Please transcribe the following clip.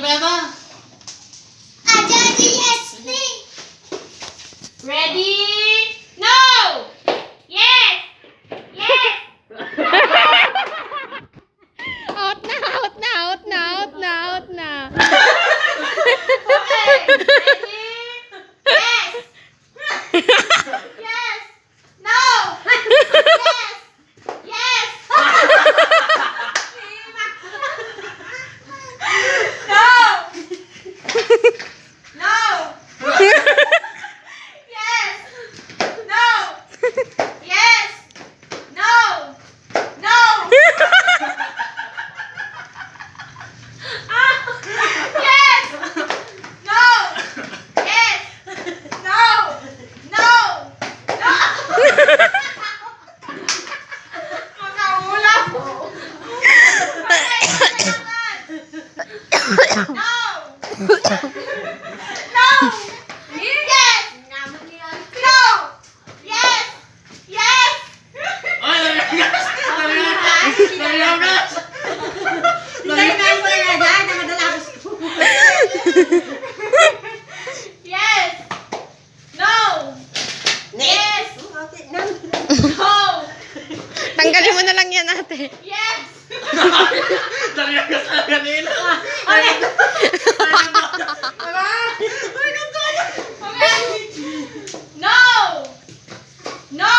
pera. Yes, please. Ready? No! Yes! Yes! Out na, out na, out na, out na, out na. Okay. Ready? Yes! Yes! No! Yes! Yes! No! No! Yes! No! Yes! No! No! Yes! No! Yes! No! No! No! Makaulap po. Okay, kailangan. No! No! Yes! No! Yes! Yes! Ay, nariyagas! Nariyagas! Yes! No! Yes! No! Tanggalin mo na lang yan, ate. Yes! Nariyagas na kanina. Okay. No! No!